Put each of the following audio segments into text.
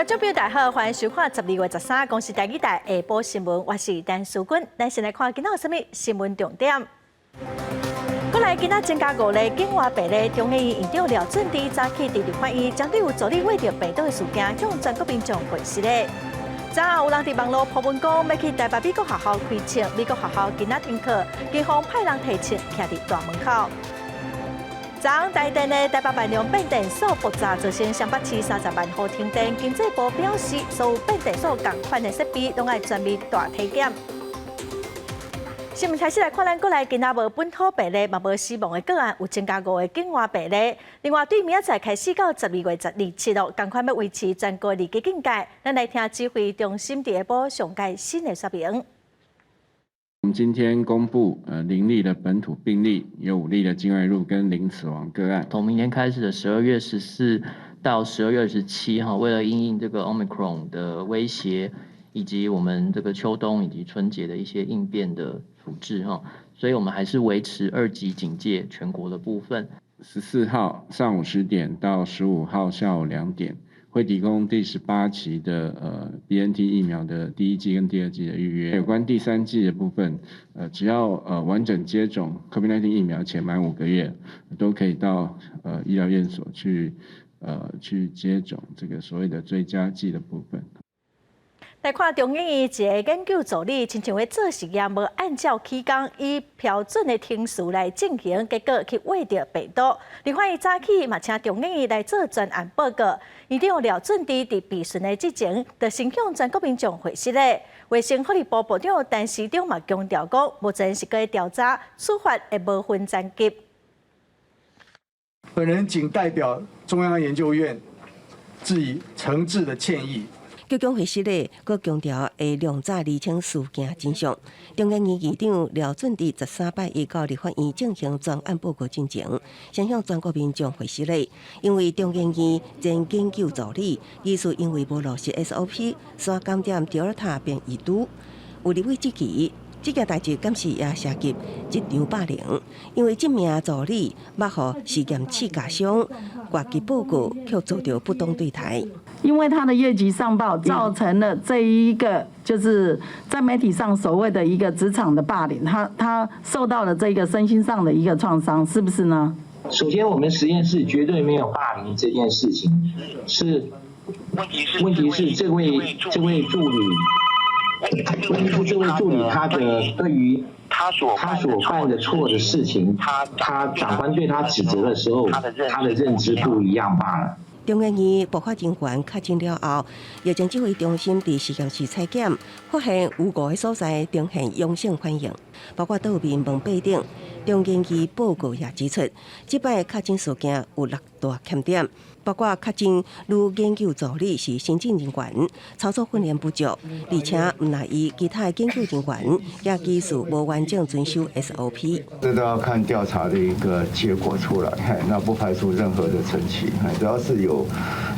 观众朋友大家好，欢迎收看12月13日公视第2台下晡新闻，我是陈淑君。咱先来看今仔有啥物新闻重点。过来今仔增加5例境外病例，中医院院长廖俊智早起伫立法院针对有助理为着病倒的事件，向全国民众回示咧。昨下有人伫网络铺文讲要去台北美国学校开枪，美国学校今仔停课，警方派人提枪徛伫大门口。昨下台电的台北万隆变电所爆炸，造成双北市30万户停电。经济部表示，所有变电所同款的设备拢要全面大体检。新闻开始来看，咱过来今仔无本土病例，嘛无死亡的个案，有增加5个境外病例。另外，对明仔载开始到12月17日，同款要维持全国2级警戒。咱来听指挥中心第下晡上届新的说明。我们今天公布0例的本土病例，有5例的境外入跟0死亡个案。从明天开始的12月14到12月27，为了因应这个 Omicron 的威胁，以及我们这个秋冬以及春节的一些应变的处置所以我们还是维持2级警戒全国的部分。14号上午10点到15号下午2点。会提供第18期的BNT 疫苗的第1剂跟第2剂的预约。有关第3剂的部分，只要完整接种 COVID-19 疫苗且满5个月，都可以到医疗院所去接种这个所谓的追加剂的部分。来看中研院一个研究助理，亲像要做实验，无按照期间以标准的天数来进行，结果去喂着病毒。立法院早起嘛，请中研院来做专案报告。院长廖俊智伫闭巡的之前，就先向全国民众回示咧。卫生福利部部长陈时中嘛强调讲，目前是在调查，处罚会无分层级。本人仅代表中央研究院致以诚挚的歉意。局长回示咧，佮强调会量早厘清事件真相。中研院院长廖俊智13摆已到立法院进行专案报告进程，先向全国民众回示咧，因为中研院前研究助理疑似因为无落实 SOP， 所感染 Delta 变异株，有立委质疑。这件代志敢是也涉及一场霸凌，因为这名助理捌互实验室假伤，挂机报告却遭到不当对待。因为他的业绩上报，造成了这一个就是在媒体上所谓的一个职场的霸凌，他受到了这个身心上的一个创伤，是不是呢？首先，我们实验室绝对没有霸凌这件事情，问题是这位助理。这位助理他的对于他所犯的错的事情，他长官对他指责的时候，他的认知不一样罢了。中研院爆发人员确诊了后，疫情指挥中心伫实验室采检，发现有5个所在呈现阳性反应，包括岛面门背顶。中研院报告也指出，这摆确诊事件有6大欠点。包括确诊如研究助理是新进人员，操作训练不足，而且唔来伊其他研究人员也技术无完整遵守 SOP。这都要看调查的一个结果出来，那不排除任何的澄清，只要是有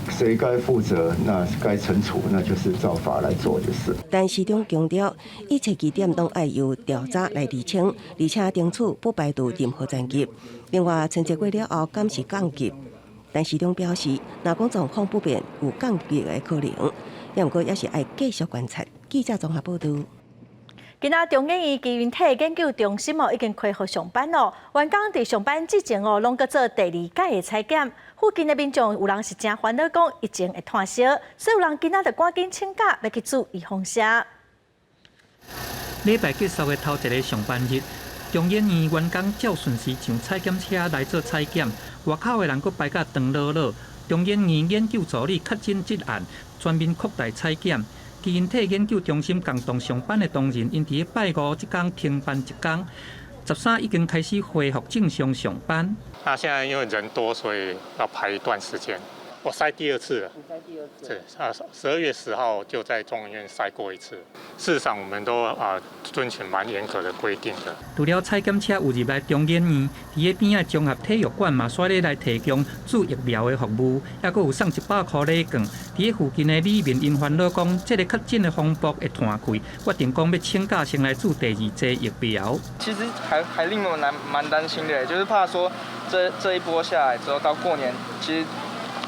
谁该负责，那该惩处，那就是照法来做就是。但市长强调，一切疑点都要由调查来厘清，而且定处不排除任何残疾。另外，春节过了后，敢是降级？但市长表示，若讲状况不变，有降级的可能，也不过也是要继续观察。记者综合报道。今仔中研院基因体研究中心已经恢复上班咯。员工伫上班之前拢搁做第2届的采检。附近的民众有人是真烦恼，讲疫情会炭烧，所以有人今仔就赶紧请假要去注预防针。礼拜结束的头一个上班日，中研院员工照顺时上采检车来做采检。外口的人阁排甲长落落，中研院研究助理确诊这案，全面扩大采检。基因体研究中心共同上班的同仁，因伫拜5这天停班1天，13已经开始恢复正常上班。那现在因为人多，所以要排一段时间。我筛第2次了。你筛第2次？对，12月10号就在中研院筛过1次。事实上，我们都遵循蛮严格的规定的。除了采检车有入来中研院，伫个边仔综合体育馆嘛，刷咧来提供注疫苗的服务，还佫有送100块礼券。伫个附近的里面，因烦恼讲，这个确诊的风波会断开，决定讲要请假先来注第2剂疫苗。其实还令我蛮担心的，就是怕说这一波下来之后，到过年，其实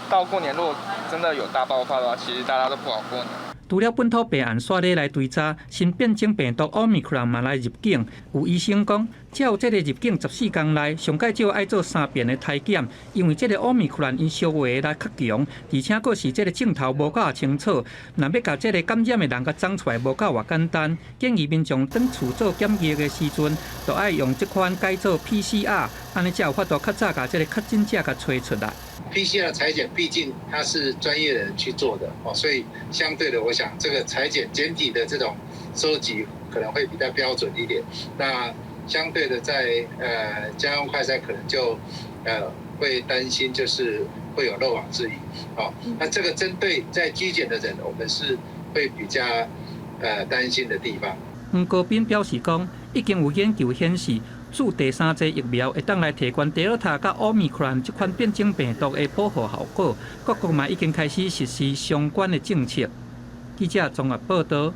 到过年如果真的有大爆发的话，其实大家都不好过年。除了本土病案刷咧来追查，新变种病毒 Omicron 嘛来入境。有医生讲，只要这个入境14天内，上介少爱做3遍的体检，因为这个 Omicron 因烧化力较强，而且佫是这个镜头无够清楚，若要甲这个感染的人甲长出来无够简单。建议民众等厝做检疫的时阵，就爱用这款改做 PCR， 安尼才有法度较早甲这个确诊者甲找出来。PCR 采检毕竟它是专业的人去做的哦，所以相对的，我想这个采检简体的这种收集可能会比较标准一点。那相对的在家用快筛可能就会担心就是会有漏网之鱼哦。那这个针对在居检的人，我们是会比较担心的地方。黄国斌表示讲，已经有研究显示。注第3剂疫苗会当来提悬 Delta 甲 Omicron 这款变种病毒的保护效果，各国嘛已经开始实施相关的政策。记者综合报道。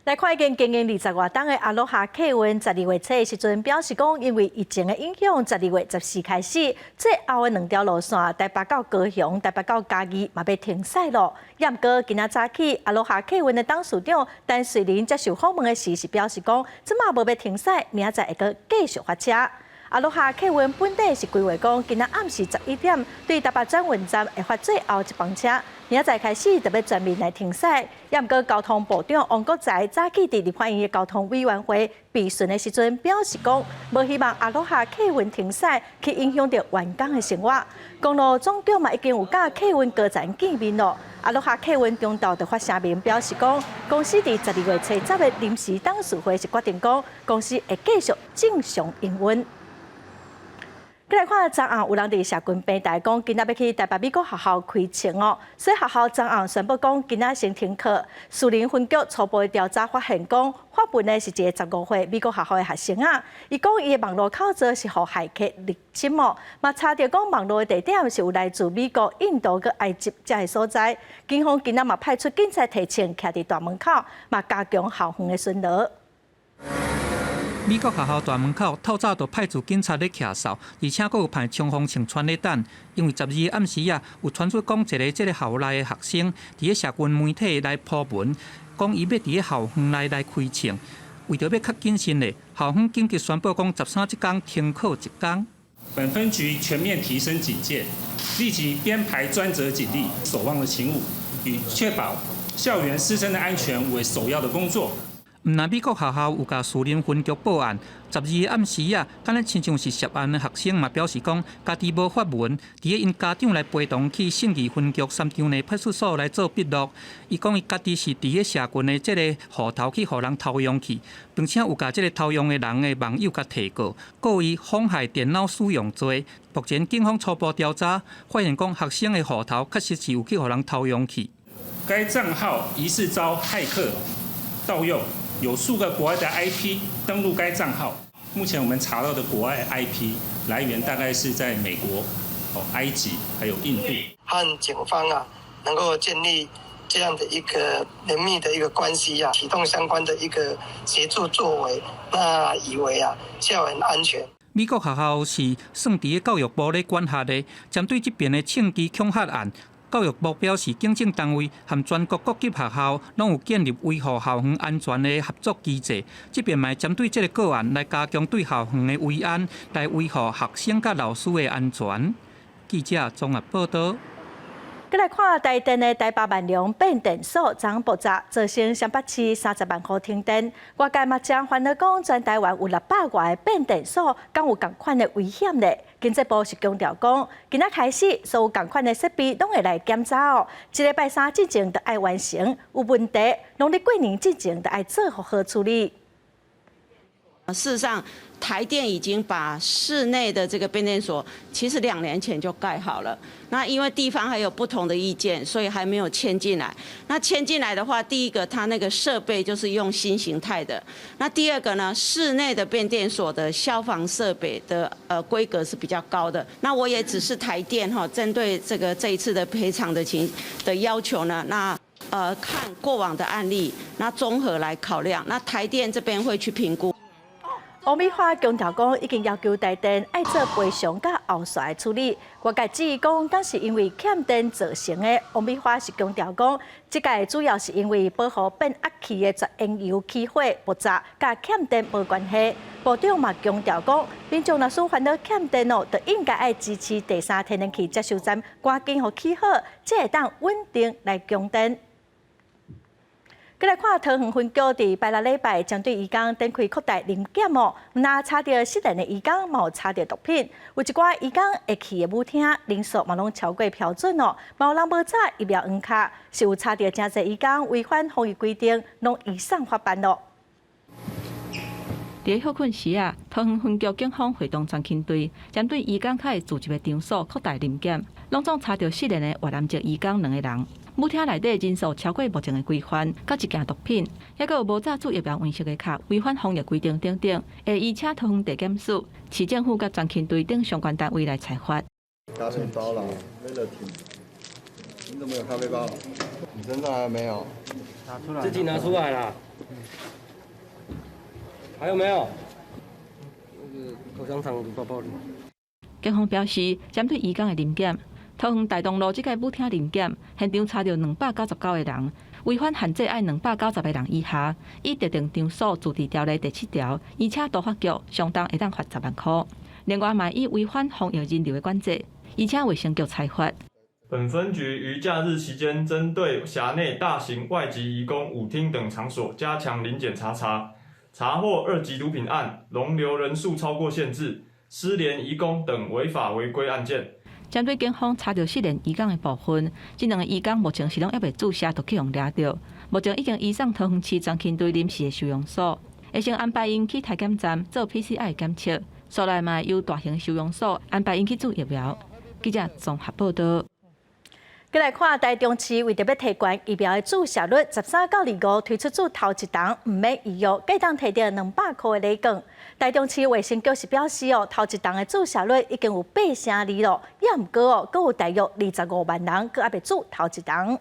来看已经经营20多天的阿罗哈客运，12月初的时阵表示讲，因为疫情的影响，12月14开始，最后的2条路线台北到高雄、台北到嘉义嘛要停驶咯。也毋过今仔早起，阿罗哈客运的董事长陈瑞麟接受访问的时是表示讲，即马无要停驶，明仔载会阁继续发车。阿罗哈客运本地是规划讲，今仔暗时11点对台北转运站会发最后一班车。明仔载开始就要全面来停驶，也毋过交通部长王国材早起伫立法院的交通委员会备询的时阵表示讲，无希望阿罗哈客运停驶去影响到员工的生活。公路总长嘛已经有甲客运高层见面咯。阿罗哈客运中道就发声明表示讲，公司伫12月初10的临时董事会是决定讲，公司会继续正常营运。再来看，昨暗有人伫社群平台讲，今仔要去台北美国学校开枪哦，所以学校昨暗宣布讲，今仔先停课。士林分局初步调查发现讲，发文的是一个15岁美国学校的学生啊，伊讲伊的网络口罩是互骇客入侵哦，嘛查到讲网络的地点是有来自美国、印度佮埃及这些所在。警方今仔嘛派出警察提前徛伫大门口，嘛加强校园的巡逻。美国学校大门口透早就派出警察咧徛哨，而且佫有派冲锋枪穿咧等。因为12暗时啊，有传出讲一个校内的学生伫咧社群媒体来铺文，讲伊要伫咧校园内来开枪。为着要较谨慎咧，校方紧急宣布讲13这天停课1天。本分局全面提升警戒，立即编排专责警力，守望的勤务，以确保校园师生的安全为首要的工作。毋但美国学校有甲士林分局报案，12暗时啊，敢若亲像是涉案的学生嘛表示讲，家己无发文，伫咧因家长来陪同去信义分局三张内派出所来做笔录。伊讲伊家己是伫咧社群的这个户头去互人偷用去，并且有甲这个偷用的人的网友甲提过，告伊妨害电脑使用罪。目前警方初步调查，发现讲学生的户头确实是有去互人偷用去。该账号疑似遭骇客盗用。有数个国外的 IP 登录该账号，目前我们查到的国外 IP 来源大概是在美国、埃及还有印度。和警方能够建立这样的一个严密的一个关系启动相关的一个协助作为，那以为校园安全。美国学校是算伫教育部咧管辖的，针对这边的枪击恐吓案。教育部表示，警政单位和全国各级学校拢有建立维护校园安全的合作机制。这边嘛针对这个个案来加强对校园的维安，来维护学生甲老师的安全。记者综合报道。再来看台电的台北万隆变电所昨爆炸，造成双北市30万户停电。外界嘛将烦恼讲，全台湾有600外的变电所，敢有同款的危险呢？经济部是强调讲，今仔开始所有同款的设备拢会来检查哦。1礼拜3之前就要完成，有问题，农历过年之前就要做好处理。事实上，台电已经把室内的这个变电所，其实2年前就盖好了。那因为地方还有不同的意见，所以还没有迁进来。那迁进来的话，第一个，它那个设备就是用新形态的。那第二个呢，室内的变电所的消防设备的规格是比较高的。那我也只是台电针对这一次的赔偿的要求呢，那看过往的案例，那综合来考量。那台电这边会去评估。王美花强调讲，已经要求台电爱做赔偿甲后续的处理。外界质疑讲，敢是因为欠电造成的？王美花是强调讲，这个主要是因为保护变压器的绝缘油起火爆炸，甲欠电无关系。部长嘛强调讲，民众若是烦恼欠电哦，就应该爱支持第三天然气接收站赶紧互起好，才会当稳定来供电。再来看桃园分局伫拜六礼拜针对渔港展开扩大临检哦，毋但查到失联的渔港，嘛有查到毒品。有一寡渔港会去的舞厅人数嘛拢超过标准哦，嘛有人无查疫苗黄卡，是有查到真侪渔港违反防疫规定，拢移送法办咯。伫休困时啊，桃园分局警方会动专勤队，针对渔港口自集的场所扩大临检，拢总查到失联的越南籍渔港2个人。舞厅内底人数超过目前的规范，甲一件毒品，还佫有无早注疫苗黄色的卡，违反防疫规定等等，会移请桃园地检署、市政府甲专勤队等相关单位来裁罚。咖啡包了，为了停。你怎么有咖啡包？你身上还没有？拿出来。自己拿出来啦。还有没有？口香糖包包里。警方表示，针对渔港的临检。桃园大东路这个舞厅临检，现场查到299个人，违反限制爱290个人以下，以特定场所自治条例第7条，而且多罚局相当会当罚10万块。另外，嘛以违反防疫人流的管制，而且卫生局裁罚。本分局于假日期间，针对辖内大型外籍移工舞厅等场所加强临检查获2级毒品案、容留人数超过限制、失联移工等违法违规案件。针对警方查到失联渔港的部分，这2个渔港目前是拢还未注射毒气用抓到，目前已经移送桃园市专勤队临时的收容所，会先安排因去台检站做 PCR 检测，所来嘛由大型收容所安排因去做疫苗。记者综合报道。再来看台中市为着要提悬疫苗的注射率，13到25推出自头一档唔免预约，计当摕到200块的礼券。台中市卫生局是表示哦，头一档的注射率已经有82%咯，也毋过哦，阁有大约25万人阁还未注头一档。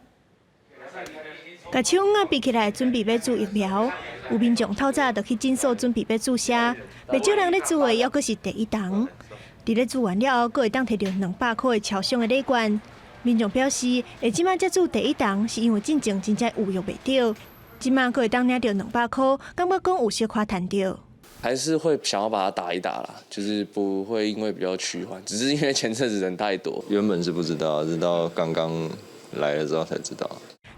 甲手啊比起来，准备要注疫苗，有民众透早就去诊所准备要注射，袂少人咧注的，抑阁是第一档。伫咧注完了后，阁会当摕到200块的超商的礼券。民众表示，会即摆才注第一档，是因为进前真正有用袂到，即摆阁会当领到200块，感觉讲有小可赚到。还是会想要把它打一打啦，就是不会因为比较趋缓，只是因为前阵子人太多，原本是不知道，直到刚刚来了之后才知道。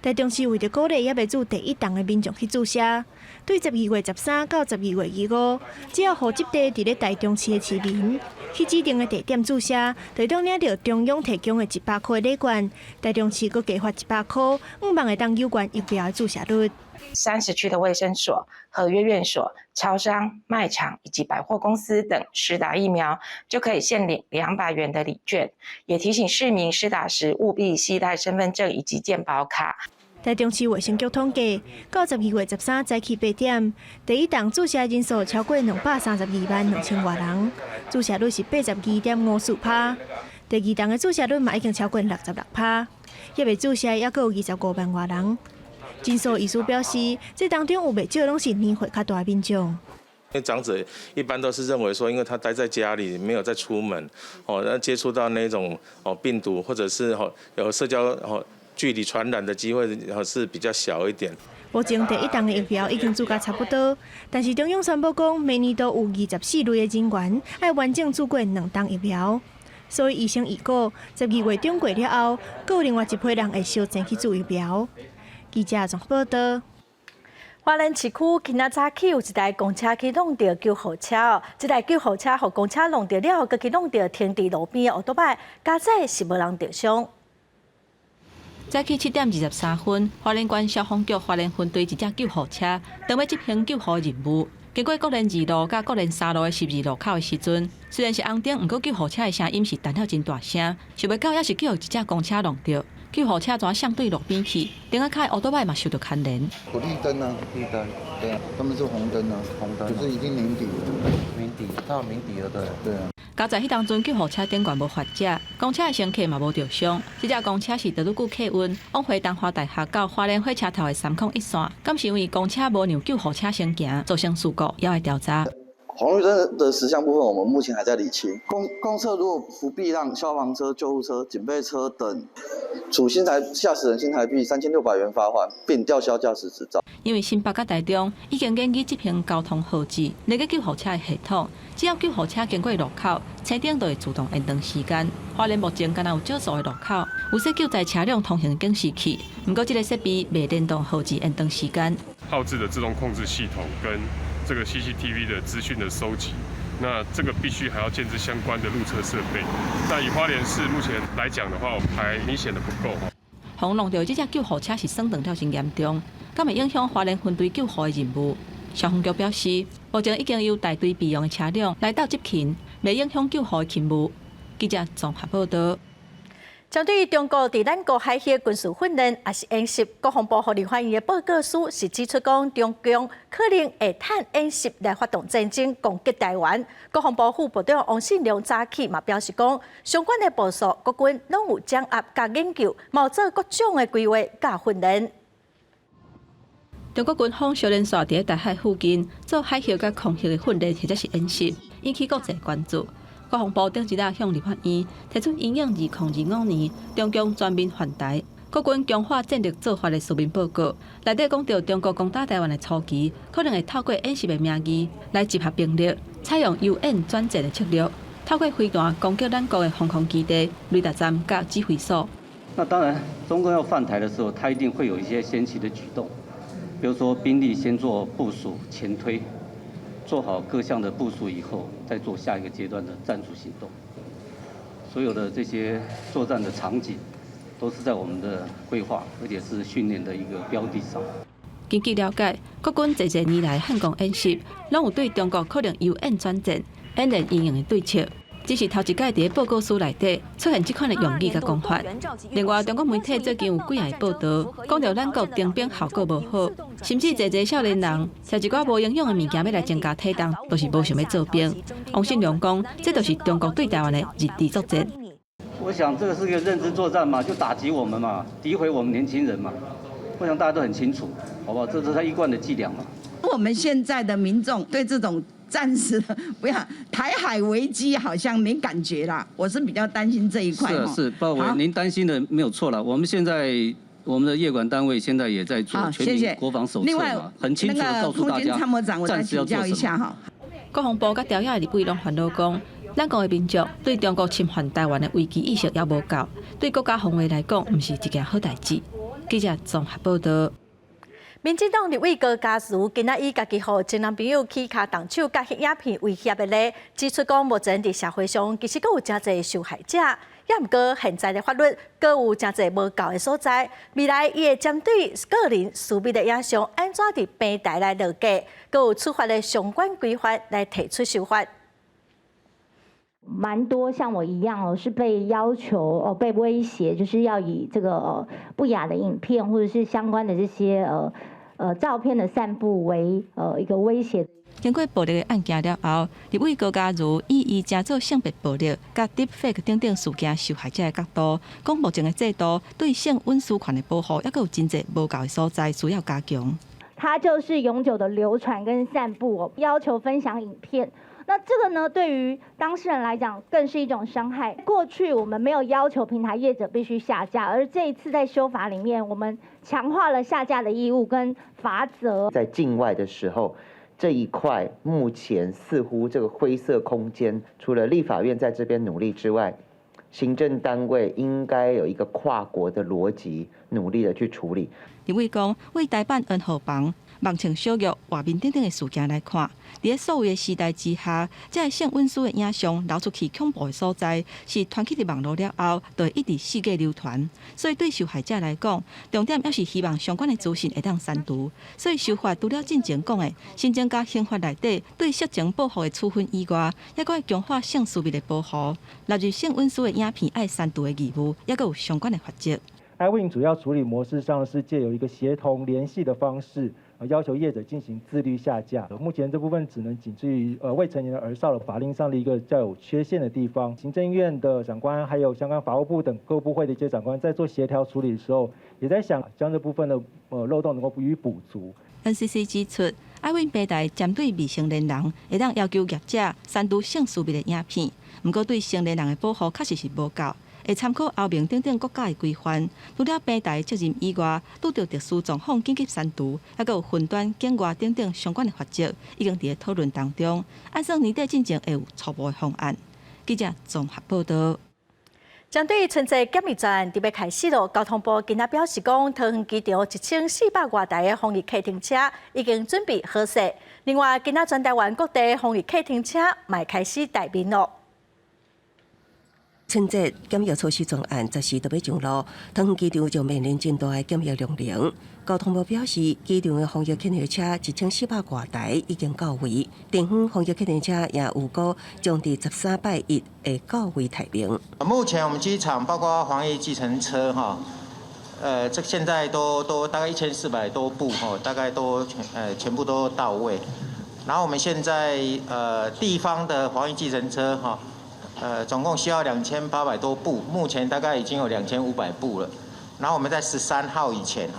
台中市为着鼓励还未注第一档的民众去注射，对12月13到12月25，只要户籍地伫咧台中市的市民，去指定的地点注射，就当领到中央提供的100块礼券。台中市阁加发100块，希望会当有关疫苗的注射率。30区的卫生所、合约院所、超商、卖场以及百货公司等施打疫苗，就可以限领200元的礼券。也提醒市民施打时务必携带身份证以及健保卡。台中市卫生局统计，到12月13早起8点，第一档注射人数超过232万2000多人，注射率是82.54%。第二档的注射率嘛已经超过66%，还未注射也阁有25万多人。诊所医师表示，这当中有袂少拢是年岁较大的民众。因为长者一般都是认为说，因为他待在家里没有再出门，那接触到那种病毒或者是有社交距离传染的机会是比较小一点。目前第一档的疫苗已经注甲差不多，但是中央宣布讲，明年都有24类的人员要完整注过2档疫苗，所以医生预估12月中过了后，阁有另外一批人会小前去注疫苗。记者综合报道。花莲市区今仔早起有一台公车去弄到救护车哦，这台救护车互公车弄到了后，佮去弄到停伫路边的乌托邦，加载是无人受伤。早起7点23分，花莲县消防局花莲分队一架救护车，当要执行救护任务。经过国联2路甲国联3路的12路口的时阵，虽然是红灯，不过救护车的声音是弹了真大声，想袂到也是叫一架公车弄到。救护车全向对路边去，顶下开乌托邦嘛受到牵连。有绿灯啊，绿灯，对啊，他们是红灯啊，红灯，可是已经鸣笛了，鸣笛，它有鸣笛了，对啊。加在迄当阵，救护车顶悬无发者，公车的乘客嘛无受伤。这架公车是德鲁固客运往回东华大学到花莲火车头的301线，敢是因为公车无让救护车先行，造成事故，也会调查。红绿灯的10项部分，我们目前还在理清。公厕如果不必让消防车、救护车、警备车等处驾驶人新台币3600元罚款，并吊销驾驶执照。因为新北甲台中已经研究这项交通号志那个救护车的系统，只要救护车经过路口，车顶就会自动延长时间。花莲目前敢若有少数的路口有设救灾车辆通行警示器，不过这个设备未联动号志延长时间。号志的自动控制系统跟这个 CCTV 的资讯的收集，那这个必须还要建置相关的路测设备。那以花莲市目前来讲的话，还明显的不够。洪弄到这架救护车是损伤了真严重，敢会影响花莲分队救护的任务？消防局表示，目前已经由大队备用的车辆来到执勤，未影响救护的勤务。记者综合报道。针对中国伫咱国海的军事训练也是演习，国防部互立法院的报告书是指出讲，中共可能会趁演习来发动战争攻击台湾。国防部副部长王信良早起嘛表示讲，相关的部署国军拢有掌握甲研究，嘛有做各种的规划甲训练。中国军方小连续伫台海附近做海峡甲空域的训练或者是演习，引起国际关注。国防部顶一日向立法院提出因应2025年中共全面犯台、国军强化战略做法的书面报告，内底讲到中国攻打台湾的初期，可能会透过演习的名义来集合兵力，采用由演转战的策略，透过飞弹攻击咱国的防空基地、雷达站甲指挥所。那当然，中共要犯台的时候，他一定会有一些先期的举动，比如说兵力先做部署、前推。做好各项的部署以后，再做下一个阶段的战术行动。所有的这些作战的场景，都是在我们的规划，而且是训练的一个标的上。根据了解，国军这年来汉光演习，拢有对中国可能由演转战、演练应用的对策。只是头一届伫报告书内底出现这款的用语甲讲法。另外，中国媒体最近有几项报道，讲到咱国征兵效果无好，甚至侪少年人吃一寡无营养的物件要来增加体重，都是无想要做兵。王信良讲，这就是中国对台湾的日地作战。我想这个是一个认知作战嘛，就打击我们嘛，诋毁我们年轻人嘛。我想大家都很清楚，好不好？这是他一贯的伎俩嘛。我们现在的民众对这种暂时不要台海危机好像没感觉啦，我是比较担心这一块。是，鲍委，您担心的没有错了。我们现在我们的业管单位现在也在做全民国防手册嘛，很清楚的告诉大家，暂时要做什么。国防部甲调查的立委拢烦恼讲，咱国的民众对中国侵犯台湾的危机意识也无够，对国家防卫来讲，毋是一件好代志。记者综合报道。民进党立委高嘉瑜今仔以家己互前男朋友起卡动手甲翕影片威胁的咧，指出讲目前伫社会上其实阁有真侪受害者，也毋过现在的法律阁有真侪无够的所在。未来伊会针对个人私密的影像，安怎伫平台来落架，阁有处罚的相关规范来提出修法。蛮多像我一样是被要求被威胁，就是要以这个不雅的影片或者是相关的这些照片的散布为一个威胁。经过暴力的案件了后，立委高嘉瑜以真做性别暴力、甲 deepfake 等等事件受害者的角度，讲目前的制度对性隐私权的保护，也有真侪无够的所在，需要加强。它就是永久的流传跟散布要求分享影片。那这个呢，对于当事人来讲，更是一种伤害。过去我们没有要求平台业者必须下架，而这一次在修法里面，我们强化了下架的义务跟罚则。在境外的时候，这一块目前似乎这个灰色空间，除了立法院在这边努力之外，行政单位应该有一个跨国的逻辑，努力的去处理。立委讲，为台办恩护房、网情小玉、画面等等的事件来看，在数位的时代之下，这性隐私的影像流出去恐怖的所在，是传起伫网络了后，就会一直世界流传。所以对受害者来讲，重点也是希望相关的资讯会当删除。所以修法除了进前讲的新增加刑法内底对色情保护的处分以外，也阁会强化性私密的保护，纳入性隐私的影片爱删除的义务，也阁有相关的法则。iWin 主要处理模式上是借由一个协同联系的方式，要求业者进行自律下架。目前这部分只能仅至于未成年的儿少的法令上的一个较有缺陷的地方。行政院的长官还有相关法务部等各部会的一些长官在做协调处理的时候，也在想将这部分的漏洞能够予以补足。NCC 指出，爱阮平台针对未成年人，会当要求业者删除性私密的影片。不过对成年人的保护确实是无够，会参考欧盟等国家的规范。除了平台责任以外，拄到特殊状况紧急删除，还有分段境外等相关的法则，已经伫讨论当中。按算年底进前会有初步的方案。记者综合报道。针对春节检疫站准备开始了，交通部今仔表示讲，桃园机场1400多台的防疫客停车已经准备好势。另外，今仔全台湾各地防疫客停车也开始待命了。春节检疫措施专案10时就要上路，桃园机场就面临真大的检疫量能。交通部表示，机场的防疫客停车1400多台已经到位，地方防疫客停车也有估将伫13/1会到位台名。目前我们机场包括防疫计程车这现在都大概1400多部大概都全部都到位。然后我们现在地方的防疫计程车总共需要2800多部，目前大概已经有2500部了。然后我们在13号以前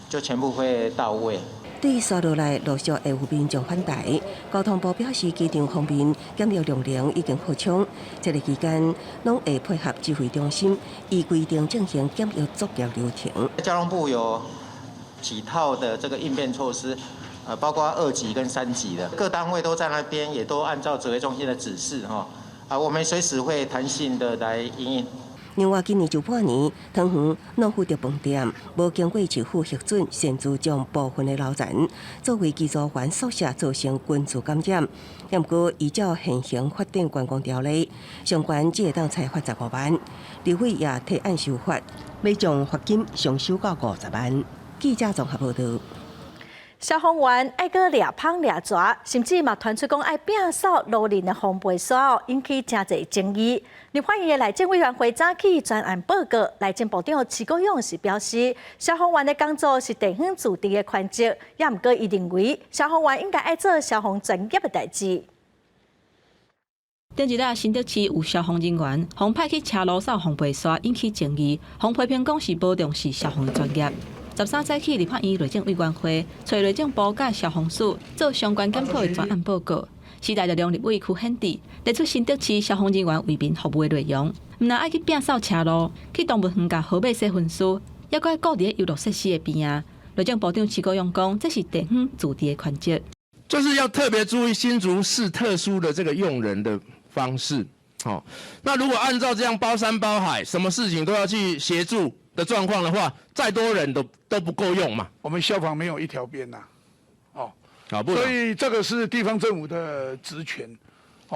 就全部会到位。对于刷落来陆续会有民众反台，交通部表示，机场方面检疫量能已经扩充，这个期间拢会配合指挥中心，依规定进行检疫作业流程。交通部有几套的这个应变措施。包括2级跟3级的各单位都在那边，也都按照指挥中心的指示我们随时会弹性的来因应。另外，今年上半年，桃园农夫的饭店无经过市府核准，擅自将部分的楼层作为技术员宿舍，造成群聚感染。不过，依照现行发展观光条例，相关只会当裁罚15万，立委也提案修法，要将罚金上修到50万。记者综合报道。消防员爱搁掠芳掠蛇，甚至嘛传出讲爱摒扫路人的防备伞引起真侪争议。立法院的内政委员会早起专案报告，内政部长徐国勇是表示，消防员的工作是地方自治的权责，也毋过伊认为消防员应该爱做消防专业的代志。顶一日新德市有消防人员互派去车路扫防备伞，引起争议，互批评讲是无重视消防的专业。13早起，立法院内政委员会找内政部甲消防署做相关检讨的专案报告，时代力量立委区显智提出新德市消防人员为民服务的内容，毋但爱去摒扫车路，去动物园甲好马洗粪丝，还搁爱顾伫游乐设施的边啊。内政部长徐国勇讲，这是地方自治的权责，就是要特别注意新竹市特殊的这个用人的方式。那如果按照这样包山包海，什么事情都要去协助的状况的话，再多人都不够用嘛。我们消防没有一条边呐，所以这个是地方政府的职权，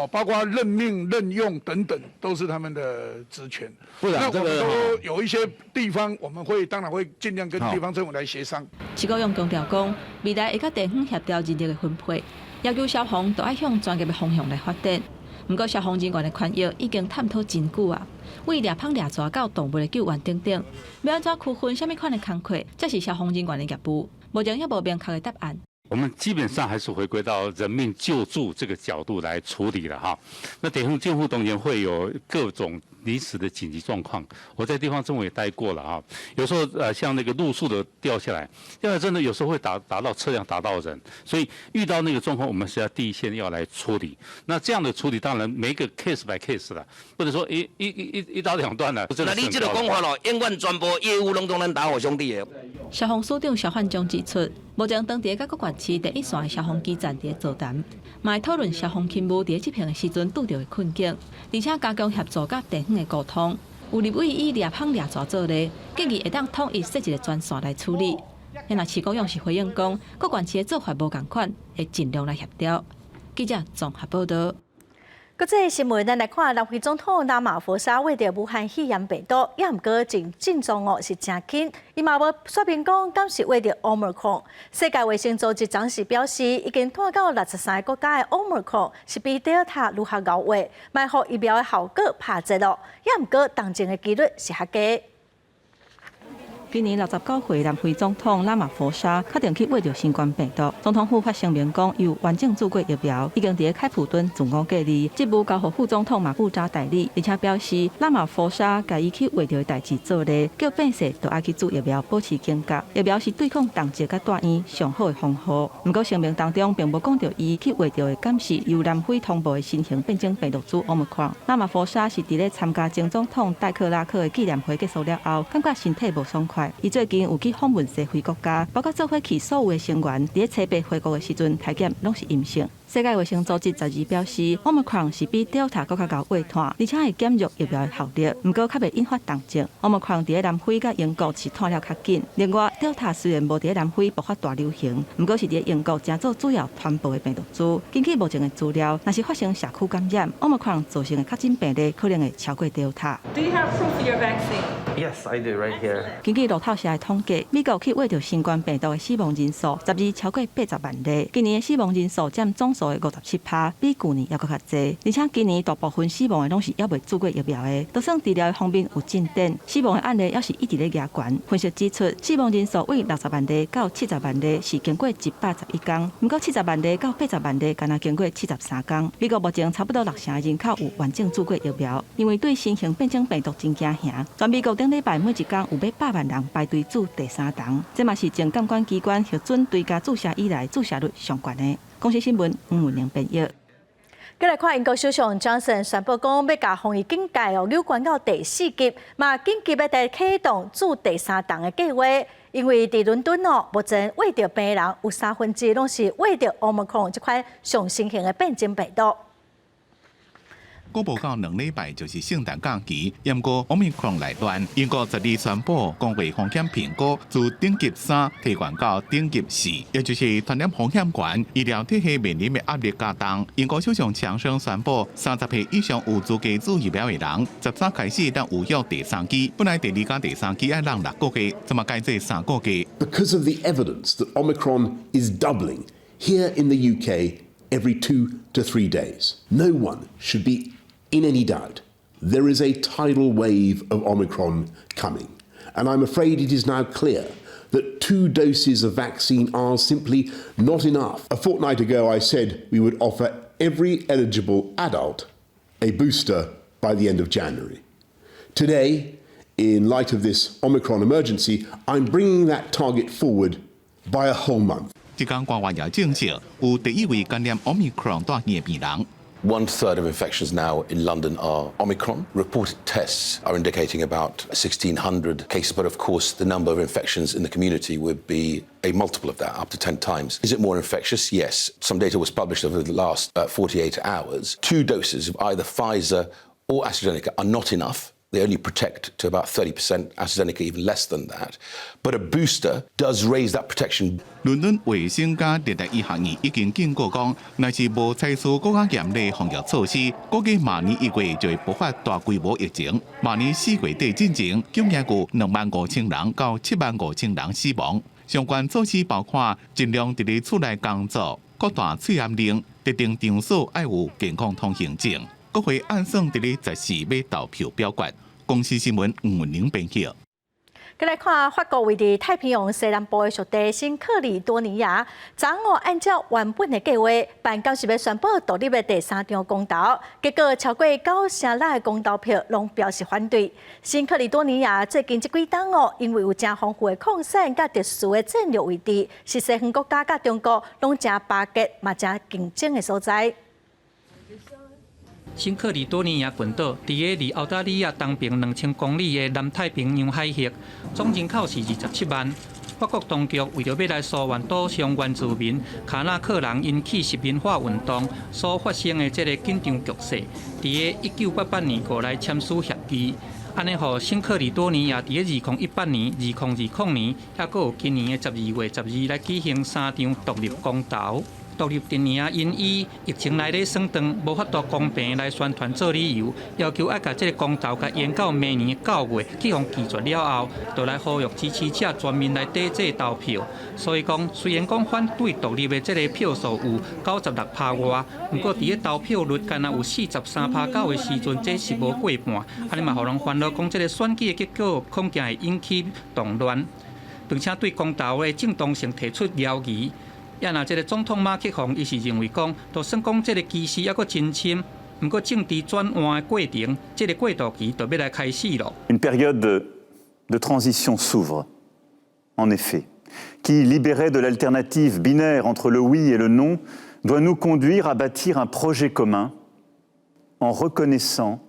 包括任命、任用等等，都是他们的职权。不然这个都有一些地方，我们当然会尽量跟地方政府来协商。徐国勇强调讲，未来会甲地方协调人力的分配，要求消防都爱向专业的方向来发展。不过，消防人员的权益已经探讨真久啊，为掠芳掠蛇到动物的救援等等，要安怎区分什么款的工作，才是消防人员的业务？目前也无明确的答案。我们基本上还是回归到人命救助这个角度来处理了哈。那地方救护中间会有各种临时的紧急状况，我在地方政府也待过了哈。有时候像那个路树的掉下来，真的有时候会打到车辆，打到人，所以遇到那个状况，我们是要第一线要来处理。那这样的处理当然每一个 case by case 了，不能说一刀两断了。那你这个讲法咯，永远全部业务拢咱打好兄弟的。消防署长肖焕章指出，目前当地甲各县市第一线的消防基站伫座谈，嘛会讨论消防勤务伫执行的时阵拄到的困境，而且加强协助甲地方的沟通。有立委以掠芳掠蛇做例，建议会当统一设一个专线来处理。那徐国勇是回应讲，各县市的做法无共款，会尽量来协调。记者综合报道。国际新闻，咱来看，南非总统拉马福沙为着武汉肺炎病毒，也毋过症状是真轻，伊嘛无说明讲敢是为着 Omicron。世界卫生组织暂时表示，已经探到63个国家的 Omicron 是比 Delta 愈较高位，卖互疫苗的效果拍折咯，也毋过重症的几率是较低。今年69岁南非总统拉马福沙确定去握着新冠病毒。总统府发声明讲，有完整做过疫苗，已经伫开普敦自我隔离，职务交予副总统马布扎代理，而且表示拉马福沙甲伊去握着的代志做咧，叫病逝都爱去做疫苗，保持警觉。疫苗是对抗重症甲大院上好的方法。不过声明当中并无讲到伊去握着的敢是由南非通报的新型变种病毒株 Omicron。拉马福沙是伫咧参加前总统戴克拉克的纪念会结束了后，感觉身体无爽快。伊最近有去访问西非国家，包括做伙去所有的成员，伫咧车北回国的时阵，体检拢是阴性。世界卫生组织12表示 ，Omicron 是比 Delta 更加高危害，而且会减弱疫苗的效力，不过较袂引发重症。Omicron 伫咧南非甲英国是传了较紧。另外 ，Delta 虽然无伫咧南非爆发大流行，不过是伫咧英国正做主要传播的病毒株。根据目前的资料，若是发生社区感染 ，Omicron 造成的确诊病例可能会超过 Delta。Do you have proof of your vaccine? Yes, I do right here. 根据路透社的统计，美国去握着新冠病毒的死亡人数12超过80万例，今年的死亡人数占总数的57%，比去年还佫较济。而且今年大部分死亡的拢是还未做过疫苗的，就算治疗的方面有进展，死亡的案例也是一直咧压悬。分析指出，死亡人数为60万例到70万例是经过111天，不过70万例到80万例敢若经过73天。美国目前差不多60%的人口有完整做过疫苗，因为对新型变种病毒真惊吓。全美国顶礼拜每一天有800万人排队注第3档，这嘛是前监管机关核准追加注射以来注射率上悬的。公司新闻吴文玲编译。再来看英国首相 Johnson 宣布讲，要甲防疫警戒扭转到第4级，嘛紧急要启动注第3档的计划。因为伫伦敦目前握着病人有1/3拢是握着 Omicron 这款上新型的变种病毒。过无到2礼拜就是圣诞假期，不过 Omicron 来乱，英国12宣布公卫风险评估自等级3提悬到等级4，也就是传染风险悬，医疗体系面临的压力加重。英国首相强生宣布，30岁以上有资格注疫苗的人，13开始当有约第3剂，本来第2加第3剂要让6个月，怎么改做3个月 ？Because of the evidence that Omicron is doubling here in the UK every 2 to 3 days, no one should be in any doubt, there is a tidal wave of Omicron coming. And I'm afraid it is now clear that 2 doses of vaccine are simply not enough. A fortnight ago, I said we would offer every eligible adult a booster by the end of January. Today, in light of this Omicron emergency, I'm bringing that target forward by a whole month. 这间官员也证实，有第1位感染 Omicron 大院的病人。1/3 of infections now in London are Omicron. Reported tests are indicating about 1,600 cases, but of course the number of infections in the community would be a multiple of that, up to 10 times. Is it more infectious? Yes. Some data was published over the last 48 hours. 2 doses of either Pfizer or AstraZeneca are not enough. They only protect to about 30%, AstraZeneca even less than that. But a booster does raise that protection. 伦敦卫生家热带医学院已经警告讲，若是无采取更加严厉防疫措施，估计明年1月就会爆发大规模疫情。明年4月底之前，竟然有25000人到75000人死亡。相关措施包括尽量伫咧厝内工作，扩大催验令，特定场所要有健康通行证。国会按算伫咧14要投票表决。公司新闻吴文玲编辑。再来看法国位伫太平洋西南部的属地新克里多尼亚，昨午按照原本的计划，办到是要宣布独立的第3场公投，结果超过90%的公投票拢表示反对。新克里多尼亚最近这几天因为有真丰富的矿产甲特殊的战略位置，是西方国家甲中国拢真巴结嘛真竞争的所在。新克里多尼亚群岛伫个离澳大利亚东边2000公里的南太平洋海峡，总人口是27万。法国当局为着要来疏远岛上原住民卡纳克人引起殖民化运动所发生的这个紧张局势，伫个1988年过来签署协议，安尼予新克里多尼亚伫个2018年、2020年，还佫有今年的12月12来举行3场独立公投。独立阵营因以疫情来咧算长，无法度公平来宣传做理由，要求要甲这个公投甲延到明年9月去互拒绝了后，就来呼吁支持者全面来抵制投票。所以讲，虽然讲反对独立的这个票数有96%外，不过伫个投票率敢若有43%的时阵，这是无过半，安尼嘛，互人烦恼讲这个选举的结果恐惊会引起动乱，并且对公投的正当性提出怀疑。也那这个总统马克宏，伊是认为讲，就算讲这个期限还佫真深，不过政治转换的过程，这个过渡期就要来开始咯。Une période de transition s'ouvre, en effet, qui, libérée de l'alternative binaire entre le oui et le non, doit nous conduire à bâtir un projet commun en reconnaissant,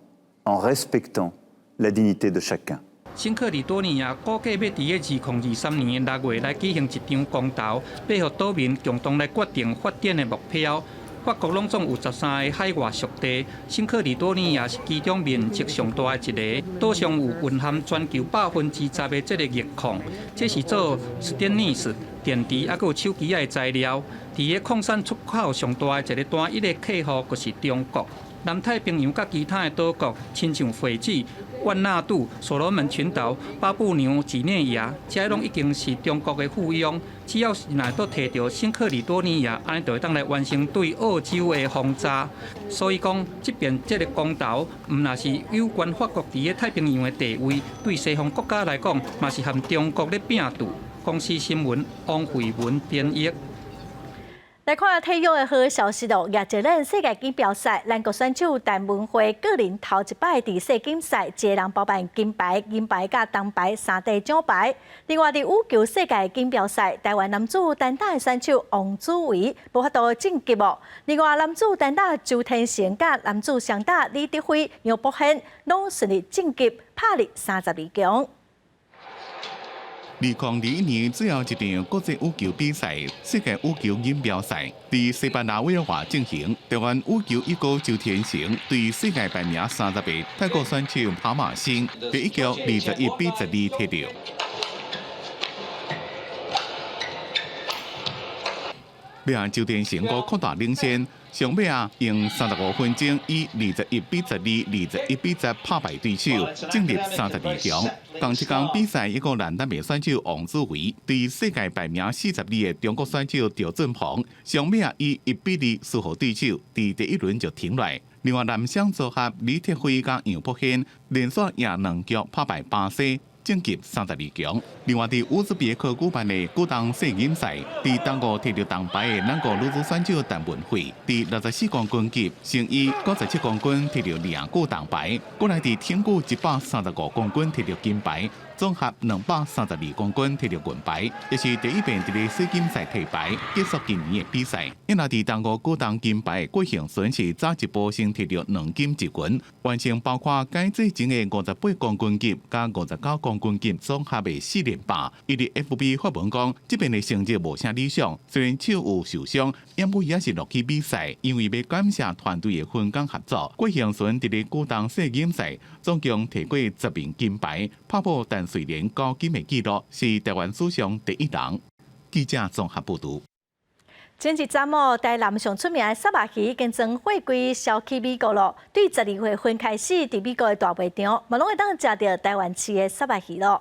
en respectant la dignité de chacun. 新克里多尼亚估计要伫个2023年的6月来举行一场公投，要互岛民共同来决定发展的目标。法国拢总有13个海外属地，新克里多尼亚是其中面积上大的一个，岛上有蕴含全球10%的这个热矿，这是做斯丹尼斯、电池还有手机的材料。伫个矿产出口上大的一个单一的客户就是中国。南太平洋甲其他的岛国，亲像斐济、万纳度、所罗门群岛、巴布纽几内亚，这拢已经是中国的附庸。只要是若都摕到新克里多尼亚，安尼就会当来完成对澳洲的轰炸。所以讲，即边这个公投，毋若是有关法国伫个太平洋的地位，对西方国家来讲，嘛是和中国咧拼斗。公司新闻王慧文编译。来看体育的好消息咯！亚洲人世界锦标赛，咱国选手陈文慧个人头一摆伫世锦赛，一个人包办金牌、银牌甲铜牌3块奖牌。另外，伫羽球世界锦标赛，台湾男子单打的选手王子维无法度晋级哦。另外，男子单打周天成甲男子双打李德辉、杨博宪拢顺利晋级，拍入32强。2021年最后一场国际羽球比赛——世界羽球锦标赛，伫西班牙威尔华进行。台湾羽球一哥周天成对世界排名30位泰国选手跑马星，第一局21-12摕到。让周天成个扩大领先，上尾用35分钟以21-12、21-10拍败对手，进入32强。同一场比赛，一个男单的选手王子维对世界排名42的中国选手赵振鹏，上尾以1-2输给对手，伫第一轮就停落。另外，男双组合李铁辉甲杨博宪连续赢2局，拍败巴西。晋级32强。另外，伫乌兹别克举办的古当世锦赛，伫当国摕到铜牌的咱国女子选手陈文慧，伫64公斤级乘以97公斤摕到2个铜牌。过来伫挺举135公斤摕到金牌。综合232公斤摕到银牌，也是第一遍伫个世锦赛摕牌，结束今年的比赛。因那伫当国古当金牌的郭幸顺是早一步先摕到2金1银，完成包括改制前的58公斤级加59公斤级综合的4连霸。伊伫 FB 发文讲，这边的成绩无啥理想，虽然手有受伤，因为也是落去比赛，因为要感谢团队的分工合作。郭幸顺伫个古当世锦赛总共摕过10面金牌，拍破但虽然高金的纪录，是台湾史上第一人。记者综合报道。前一阵哦，台南上出名的沙巴鱼已经从货柜销去美国了。对12月份开始，伫美国的大卖场，嘛拢会当食到台湾饲的沙巴鱼咯。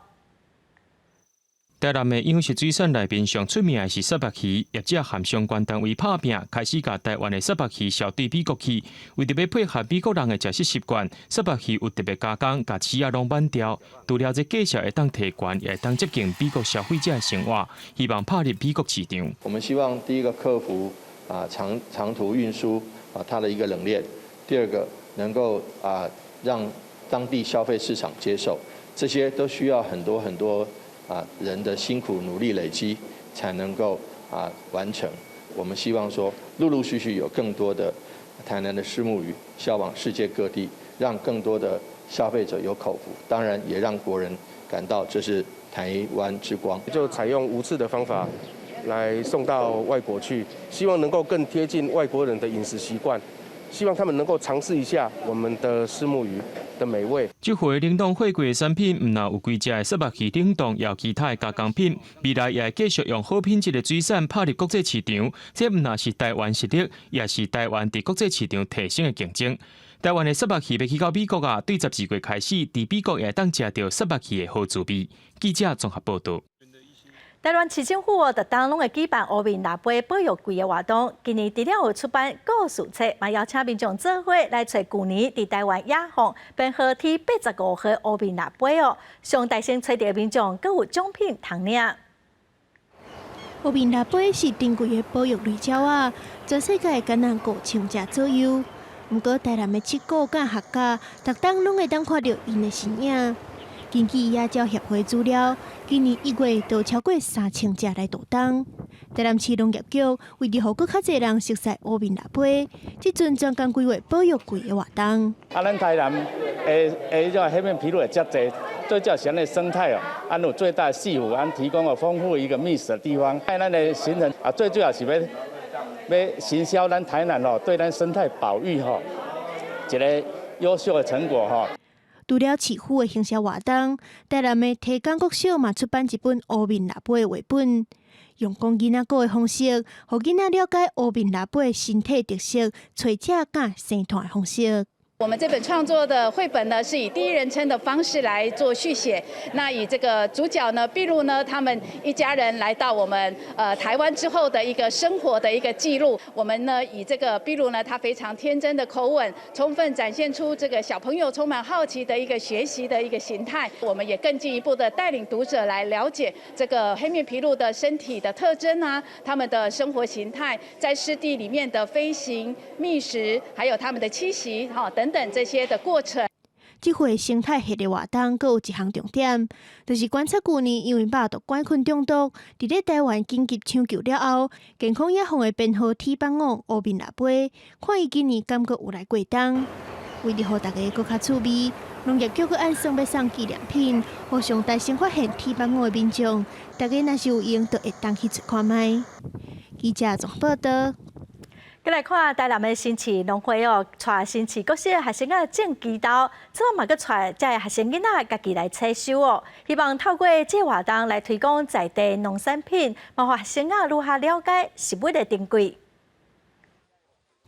台南的养殖水产内面上出名的是沙巴鱼，业者和相关单位拍拼，开始把台湾的沙巴鱼销对美国去。为着要配合美国人的食食习惯，沙巴鱼有特别加工，把饲仔拢慢调。除了这价钱会当提悬，也会当接近美国消费者的生活，希望拍入美国市场。我们希望第一个克服长途运输它的一个冷链，第二个能够让当地消费市场接受，这些都需要很多人的辛苦努力累积才能够完成。我们希望说，陆陆续续有更多的台南的虱目鱼销往世界各地，让更多的消费者有口福，当然也让国人感到这是台湾之光。就采用无刺的方法来送到外国去，希望能够更贴近外国人的饮食习惯，希望他们能够尝试一下我们的虱目鱼的美味。这回冷冻货柜的产品，唔但有几只的石白鱼冷冻，也有其他的加工品。未来也会继续用好品质的水产拍入国际市场。这唔但是台湾实力，也是台湾在国际市场提升的竞争。台湾的石白鱼要去到美国啊，对12月开始，在美国也当食到石白鱼的好滋味。记者综合报道。台湾市政府特当拢会举办乌面腊杯保育柜的活动，今年除了有出版故事册，嘛邀请民众做伙来找旧年伫台湾野放并合体85盒乌面腊杯哦，上大声找到民众，阁有奖品通领。乌面腊杯是珍贵的保育类鸟啊，全世界敢若5,000只左右。不过台南的七股甲学家，特当拢会当看到因的身影。根据野鸟协会资料，今年1月都超过3000只来渡冬。台南市农业局为着互更较侪人熟悉乌面腊杯，即阵专工规划保育柜的活动。咱台南迄种黑面琵鹭会遮侪，最主要是咱的生态哦，有最大的西湖，提供了丰富一个觅食的地方。咱的行程最主要是要行销咱台南哦，对咱生态保育一个优秀的成果除了市府的行销活动，台南的提港国小嘛出版一本乌面腊杯的绘本，用讲囡仔歌的方式，互囡仔了解乌面腊杯身体特色、找食甲生团的方式。我们这本创作的绘本呢，是以第一人称的方式来做续写。那以这个主角呢，碧露呢，他们一家人来到我们台湾之后的一个生活的一个记录。我们呢，以这个碧露呢，她非常天真的口吻，充分展现出这个小朋友充满好奇的一个学习的一个形态。我们也更进一步的带领读者来了解这个黑面琵鹭的身体的特征啊，他们的生活形态，在湿地里面的飞行、觅食，还有他们的栖息，等等这些的过程。这回生态系列活动，阁有一项重点，就是观察去年因为肉毒杆菌中毒，伫咧台湾紧急抢救了后，健康野放的编号 T85乌面腊杯，看伊今年敢阁有来过冬。为了互大家更较趣味，农业局阁按算要送纪念品，互上大新发现 T85的民众，大家若是有闲，就会当去出看卖。记者综合报道。再来看台南的新市农会哦，带新市国小学生啊种鸡豆，这嘛阁带这学生囡仔家己来采收哦，希望透过这活动来推广在地农产品，嘛互学生啊如何了解食物的珍贵。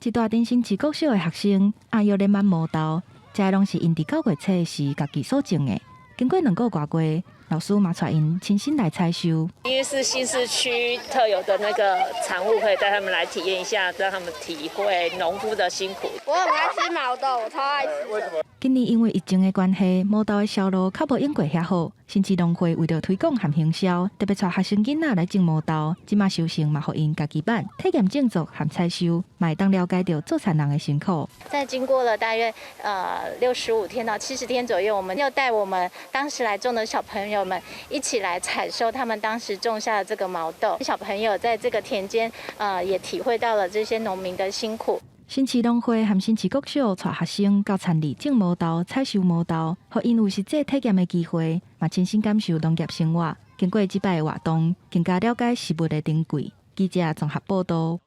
一大群新市国小的学生阿约咧慢磨豆，这拢是因伫9月初时家己所种的，经过2个多月。老师嘛带因亲身来采收，因为是新市区特有的那个产物，可以带他们来体验一下，让他们体会农夫的辛苦。我很爱吃毛豆，我超爱吃。为什么？今年因为疫情的关系，毛豆的销路较无用过遐好。新市农会为了推广和行销，特别带学生囡仔来种毛豆，即马收成嘛，互因家己办体验种植和采收，嘛会当了解到做产人的辛苦。在经过了大约65天到70天左右，我们又带我们当时来种的小朋友们一起来采收他们当时种下的这个毛豆。小朋友在这个田间也体会到了这些农民的辛苦。新市农会和新市国小带学生到田里种毛豆、采收毛豆，互因有实际体验的机会，嘛亲身感受农业生活。经过这摆的活动，更加了解食物的珍贵。记者综合报道。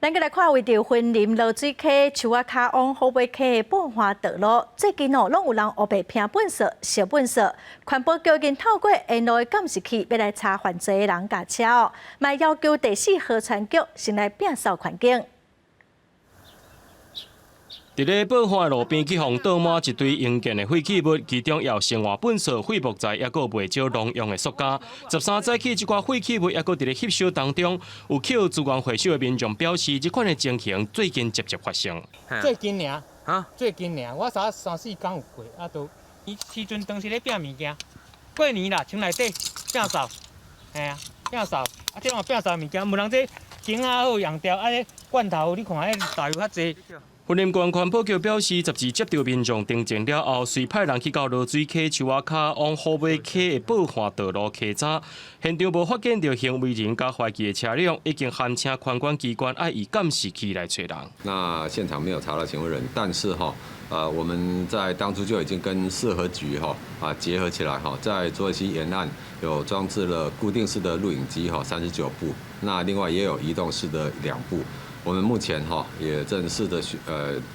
咱再来看，为着婚林落水溪、树仔卡往后尾溪的半花道路，最近拢有人黑白拼本色、小本色，环保局经透过沿路的监视器，要来查犯罪的人驾车哦，嘛要求第4河川局先来摒扫环境。伫咧宝华路边去互倒满一堆用建的废弃物，其中也有生活本色、废木材，也有未少农用的塑胶。13早起，即寡废弃物也搁伫咧吸收当中。有去资源回收的民众表示，即款的情形最近接发生。最近尔，最近尔，我3-4天有过，都伊时阵当时咧摒物件，过年啦，厝内底摒扫，摒扫，这种摒扫物件，无人这景啊好用掉，罐头你看，大油较济。云林县环保局表示，12接到民众订正了后，随派人去到落水溪、树仔卡往虎尾溪的宝华道路稽查，现场无发现到行为人甲怀疑的车辆，已经函请环管机关以监视器来找人。那现场没有查到行为人，但是我们在当初就已经跟社和局结合起来在浊水溪沿岸有装置了固定式的录影机39部，那另外也有移动式的2部。我们目前也正试着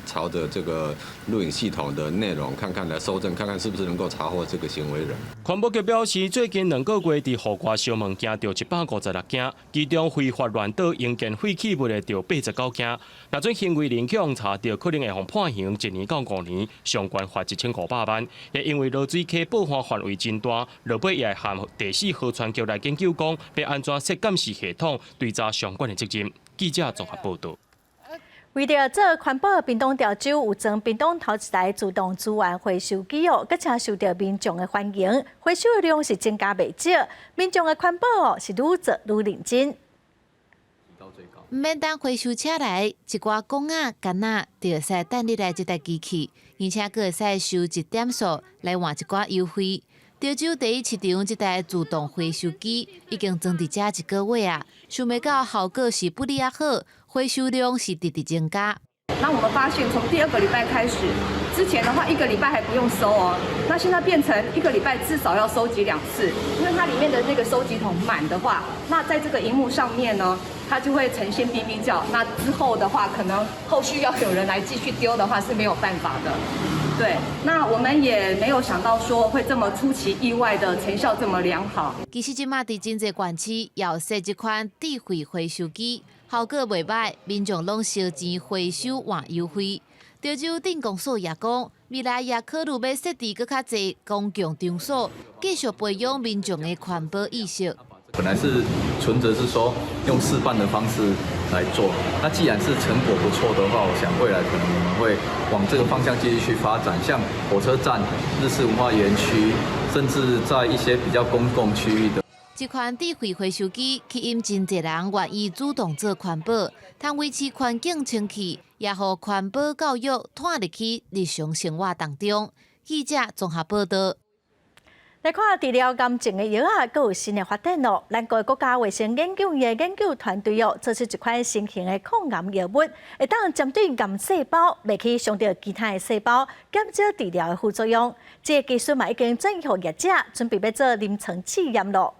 朝着这个录影系统的内容看看来搜证，看看是不是能够查获这个行为人。环保局表示，最近2个月伫户外烧物件着156件，其中非法乱倒用件废弃物的着89件。若准行为人强查着，可能会互判刑1年到5年，上悬罚1500万。也因为罗水溪爆发范围真大，落尾也含第4河川局来研究讲，要安怎设监视系统，追查相关的责任。记者综合报道。为了做环保，屏东潮州有装屏东头一台自动资源回收机哦，佮且受到民众的欢迎，回收的量是增加袂少，民众的环保是愈做愈认真。唔免等回收车来，一寡公仔、干仔就会使等你来这台机器，而且佫会使收1点数来换一寡优惠。潮州第一市场这台自动回收机已经装伫遮1个月啊，想袂到效果是不哩啊好，回收量是直直增加。那我们发现，从第2个礼拜开始，之前的话1个礼拜还不用收哦，那现在变成1个礼拜至少要收集2次，因为它里面的那个收集桶满的话，那在这个荧幕上面呢，它就会呈现哔哔叫。那之后的话，可能后续要有人来继续丢的话是没有办法的。对，那我们也没有想到说会这么出其意外的成效这么良好。其实即马伫真侪县市也有设这款智慧回收机，效果袂歹，民众拢烧钱回收换优惠。潮州镇公所也讲，未来也考虑要设置更较侪公共场所，继续培养民众的环保意识。本来是存着是说用示范的方式来做，那既然是成果不错的话，我想未来可能我们会往这个方向继续去发展，像火车站、日式文化园区，甚至在一些比较公共区域的。这款智慧回收机吸引真侪人愿意主动做环保，通维持环境清气，也互环保教育拖入去日常生活当中。记者综合报道。来看治疗癌症的药啊，佫有新的发展哦。咱国家卫生研究院的研究团队哦，做出一款新型的抗癌药物，会当针对癌细胞，未去伤到其他的细胞，减少治疗的副作用。这个技术嘛已经转移给业者，准备要做临床试验咯。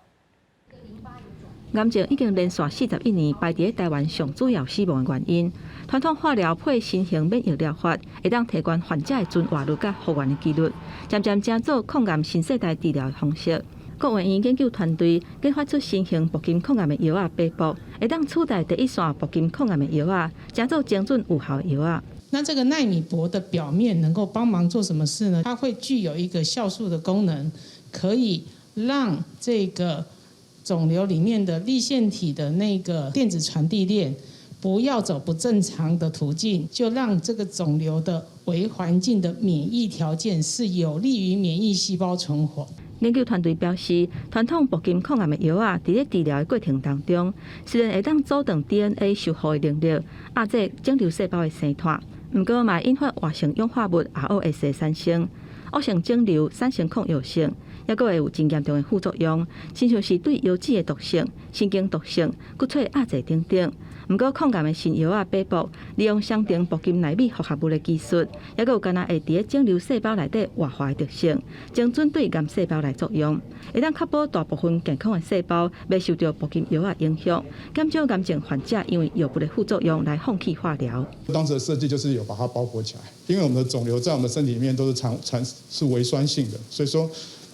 癌症已经连续41年排伫台湾上主要死亡的原因。传统化疗配新型免疫疗法，会当提悬患者的存活率甲复原的几率，渐渐成做抗癌新世代治疗的方式。国卫院研究团队研发出新型铂金抗癌的药啊，北部会当取代第一线铂金抗癌的药啊，成做精准有效的药啊。那这个奈米箔的表面能够帮忙做什么事呢？它会具有一个酵素的功能，可以让这个肿瘤里面的粒线体的那个电子传递链不要走不正常的途径，就让这个肿瘤的微环境的免疫条件是有利于免疫细胞存活。研究团队表示，传统铂金抗癌的药啊，伫咧治疗的过程当中，虽然会当阻断 DNA 修复的能力，压制肿瘤细胞的生脱，不过嘛引发活性氧化物 ROS 的产生，恶性肿瘤产生抗药性。也佫会有真严重的副作用，亲像是对油脂的毒性、神经毒性、骨髓压制等等。不过，抗癌的新药啊，北部利用相同铂金纳米复合物的技术，也佫有敢若会伫咧肿瘤细胞内底活化的特性，精准对癌细胞来作用，会当确保大部分健康的细胞袂受到铂金药啊影响，减少癌症患者因为药物的副作用来放弃化疗。当时的设计就是有把它包裹起来，因为我们的肿瘤在我们身体里面都是微酸性的，所以说。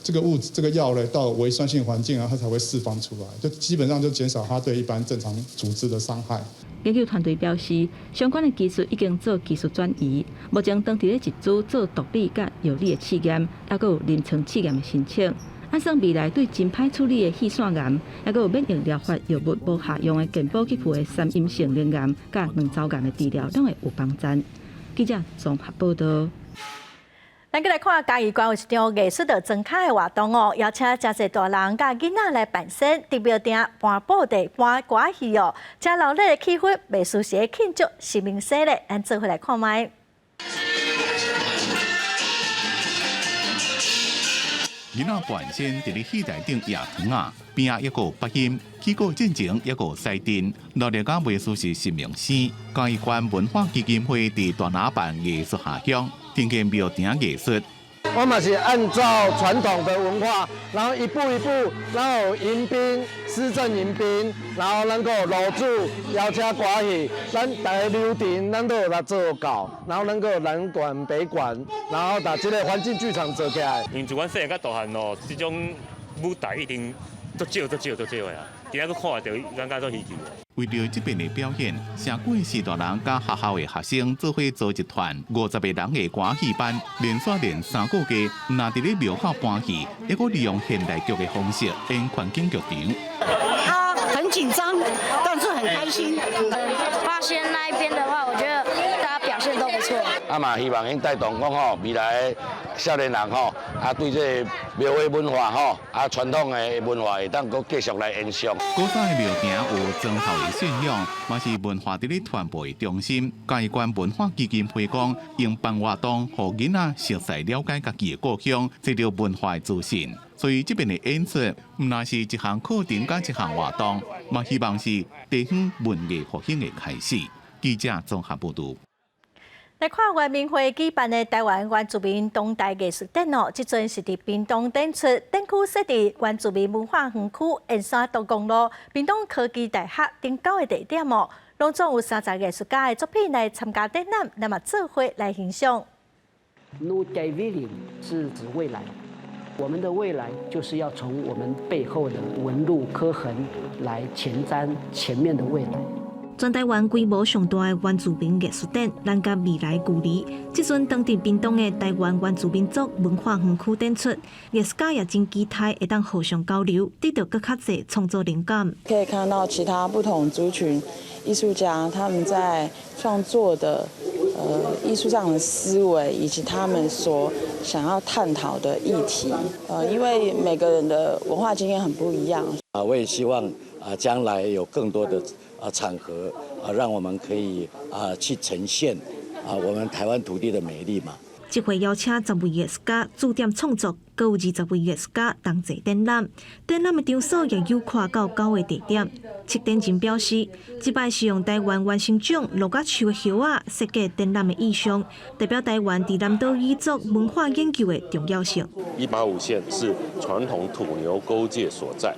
这个物质、这个药呢，到微酸性环境啊，它才会释放出来，就基本上就减少它对一般正常组织的伤害。研究团队表示，相关的技术已经做技术转移，目前当伫咧一组做毒理甲药理的试验，也佫有临床试验的申请。按算未来对真歹处理的气腺癌，也佫有免疫疗法药物无下用的健保给付的3阴性鳞癌、甲卵巢癌的治疗，拢会有帮助。记者综合报道。咱再来看嘉义县有一场艺术的装卡的活动哦，邀请真侪大人甲囡仔来扮身，特别定搬布袋、搬歌戏哦，真热闹的气氛，袂输是庆祝新明生咧，咱做伙来看卖。囡仔扮身伫咧戏台顶夜堂啊，边啊一个八音，起过进前一个西တင်，热烈甲袂输是新明星。嘉义县文化基金会伫大拿办艺术下乡。听见庙埕艺术。我们是按照传统的文化，然后一步一步，然后迎宾、施政迎宾，然后能够入住、邀请歌戏，咱大家流程咱都有来做到，然后能够南管北管，然后把这个环境剧场做起来。因自阮细汉到大汉哦，这种舞台一定足少的啊，今仔个看到感觉足稀奇的。为了这边的表演，城管4大人甲学校的学生做伙组一团50个人的歌戏班，连续练3个月，那伫咧庙口搬戏，还佫利用现代剧的方式演环境剧场。他很紧张，但是很开心。发现那一边的话，我觉得大家表现都不错。嘛希望因带动讲吼，未来少年人吼，对这庙的文化吼，传统的文化会当佫继续来延续。古早的庙埕有宗教的信仰，嘛是文化伫咧传播的中心。嘉关文化基金会讲，用办活动，互囡仔熟悉了解家己的故乡，这条文化的资讯。所以这边的演出，唔那是一项课程甲一项活动，嘛希望是地方文艺复兴的开始。记者综合报道。来看原民会举办的台湾原住民当代艺术展哦，即阵是伫屏东展出，展区设伫原住民文化园区沿山道公路、屏东科技大学顶高的地点哦，拢总有30个艺术家的作品来参加展览，那么做伙来欣赏。No Dividing 是指未来，我们的未来就是要从我们背后的纹路刻痕来前瞻前面的未来。全台湾规模上大的原住民艺术展，咱甲未来距离。即阵当地屏东的台湾原住民族文化园区展出，艺术家也真期待会当互相交流，得到更较侪创作灵感。可以看到其他不同族群艺术家他们在创作的艺术上的思维，以及他们所想要探讨的议题。因为每个人的文化经验很不一样。我也希望将来有更多的场合让我们可以去呈现我们台湾土地的美丽嘛。这回邀请10位艺术家驻点创作，各有20位艺术家同齐展览。展览的场所也有跨到9个地点。策展人表示，这摆是用台湾原生种鹿角树的叶仔设计展览的意象，代表台湾在南岛语族文化研究的重要性。185线是传统土牛沟界所在。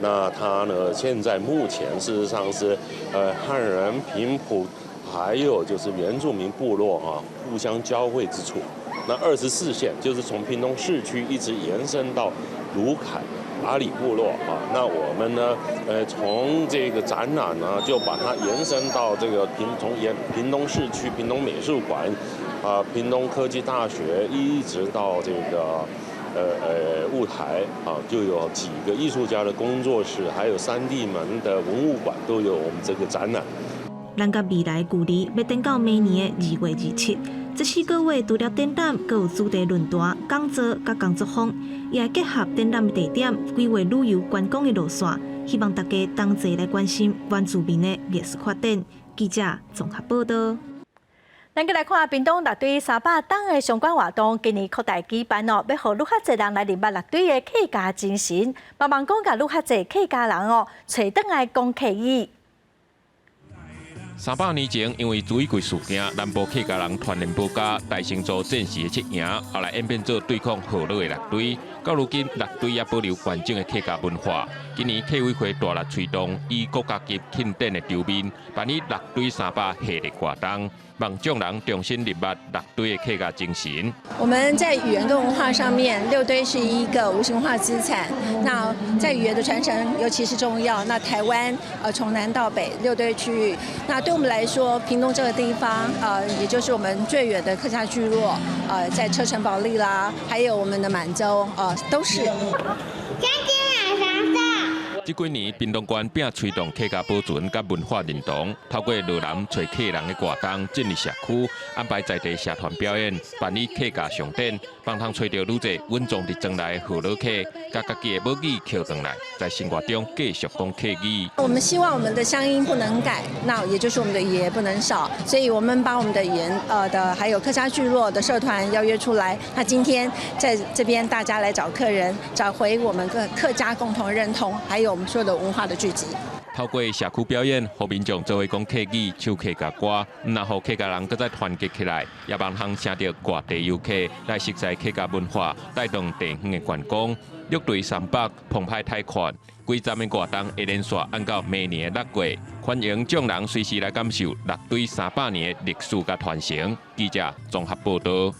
那它呢？现在目前事实上是汉人、平埔，还有就是原住民部落互相交汇之处。那24线就是从屏东市区一直延伸到鲁凯、阿里部落那我们呢，从这个展览呢，就把它延伸到这个从屏东市区、屏东美术馆、屏东科技大学，一直到这个。舞台就有几个艺术家的工作室，还有3D门的文物馆都有我们这个展览。咱甲未来距离要等到明年的2月27，这4个月除了展览，还有主题论坛、讲座甲工作坊，也结合展览的地点，规划旅游观光的路线，希望大家同齐来关心原住民的艺术发展。记者综合报道。咱再来看屏东乐队300档的相关活动，今年扩大举办哦，要互愈较侪人来认捌乐队的客家精神，帮忙讲甲愈较侪客家人哦，找倒来讲客语。300年前，因为朱一贵事件，南部客家人团联保家大胜做战时的撤营，后来演变做对抗河洛的乐队。到如今，乐队也保留完整的客家文化。今年客委会大力推动以国家级庆典的周边，办理乐队300系列活动，望众人重新认捌乐队的客家精神。我们在语言跟文化上面，六堆是一个无形化资产。那在语言的传承尤其是重要。那台湾从南到北六堆区域，那对我们来说，屏东这个地方也就是我们最远的客家聚落，在车城保利啦，还有我们的满洲都是。这几年，屏东县并推动客家保存甲文化认同，透过落南找客人的活动，进入社区，安排在地社团表演，办理客家商店，帮通找到愈侪稳重伫庄内的河洛客，甲家己的母语捡回来，在生活中继续讲客语。我们希望我们的乡音不能改，那也就是我们的语言不能少，所以我们把我们的语言还有客家聚落的社团邀约出来。那今天在这边大家来找客人，找回我们客家共同认同，还有我们说的文化的聚集。透过社区表演，互民众做为讲客语、唱客家歌，然后客家人搁再团结起来，也望通请到各地游客来熟悉客家文化，带动地方的观光。乐队三北澎湃太宽，几站的活动会连续按到明年的6月，欢迎众人随时来感受乐队300年的历史甲传承。记者综合报道。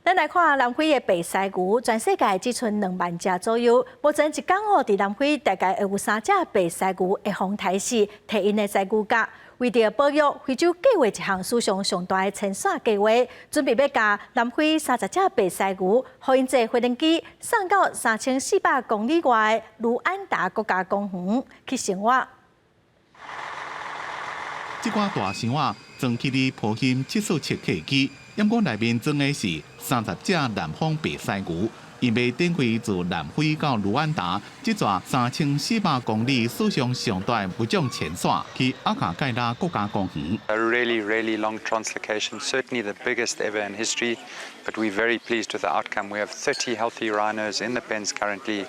咱来看南非的白鳃牛，全世界只剩2万只左右。目前一天哦，伫南非大概会有3只白鳃牛会防台死，摕因的鳃牛角。为着保育，非洲计划一项史上上大的牵线计划，准备要甲南非30只白鳃牛，互因坐飞轮机送到3400公里外的卢安达国家公园去生活。这挂大箱仔装起哩保险747客机，因讲内面装的是30只南方白鳃牛，因要展开自南非到卢安达这座3400公里史上上大物种前线，去阿卡盖拉国家公园。A really long translocation, certainly the biggest ever in history, but we're very pleased with the outcome. We have 30 healthy rhinos in the pens currently,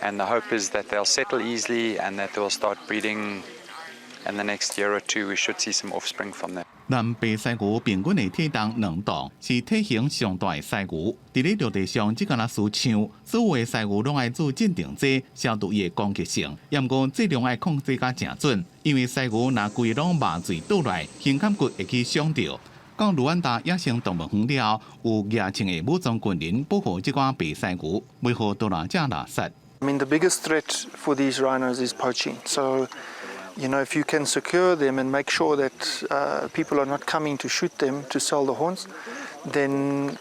and the hope is that they'll settle easily and that they'll start breeding. In the next year or two, we should see some offspring from them. 南白鳃牛平均的体重2磅，是体型上大的鳃牛。伫咧陆地上，只敢若输枪，所有的鳃牛拢爱做镇定剂，消除伊的攻击性。不过剂量爱控制甲正准，因为鳃牛若规拢麻醉倒来，胸坎骨会去伤着。到卢安达野生动物园了，有野青的武装军人保护这款白鳃牛，袂互多人只垃圾。I mean, the biggest threat for these rhinos is poaching. So, you know, if you can secure them and make sure that people are not coming to shoot them to sell the horns, then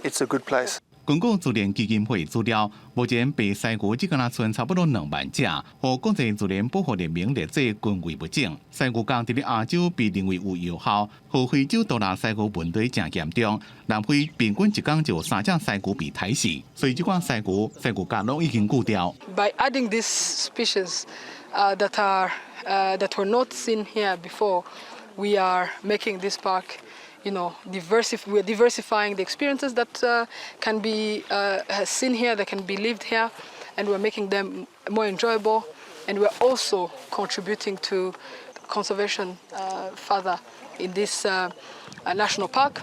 it's a good place. 根据自然基金会资料，目前白鳃牛只敢若剩差不多2万只，和国际自然保护联盟列做濒危物种。鳃牛角伫咧亚洲被认为有药效，和非洲多纳鳃牛问题正严重。南非平均一天就3只鳃牛被抬死，所以这款鳃牛角拢已经固掉。By adding these species that were not seen here before, we are making this park. You know, we are diversifying the experiences that can be seen here, that can be lived here, and we're making them more enjoyable. And we're also contributing to conservation further in this national park.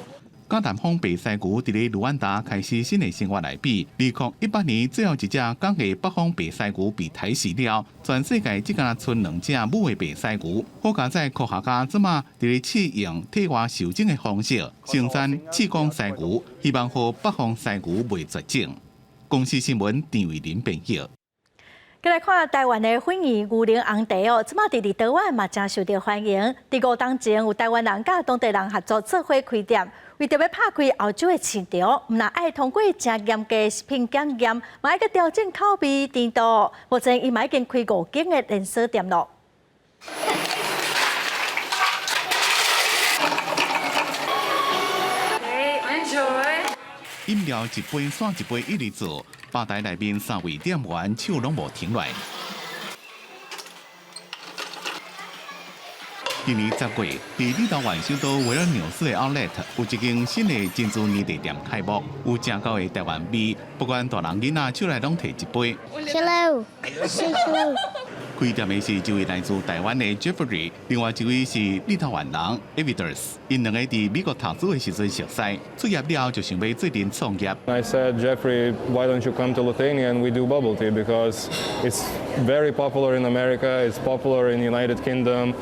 甲南方白鳃牛伫咧卢安达开始新的生活来比，2018年最后一只港的北方白鳃牛被抬死了，全世界只敢若剩2只母的白鳃牛。好佳在科学家即马伫咧试用体外受精的方式生产刺光鳃牛，希望让北方鳃牛袂绝种。公司新闻张伟林编译。再来看台湾的粉圆牛奶红茶哦，即马伫台湾嘛真受到欢迎。伫5当前有台湾人甲当地人合作做伙开店。为着要拍开澳洲的市场，唔但爱通过真严格的食品检验，嘛爱个调整口味甜度。目前伊嘛已经开5间的连锁店咯。饮料一杯算一杯一直做，吧台内面3位店员手拢无停落。今年10月，伫立陶宛首都维尔纽斯的 Outlet 有一间新的珍珠奶茶店开幕，有正高的台湾味，不管大人囡仔手内拢摕一杯。Hello， 开店的是一位来自台湾的 Jeffrey， 另外一位是立陶宛人 Eviders， 因两个伫美国读书的时阵熟悉，出业了就想要做阵创业。I said, Jeffrey, why don't you come to Lithuania and we do bubble tea because it's very popular in America, it's popular in the United Kingdom,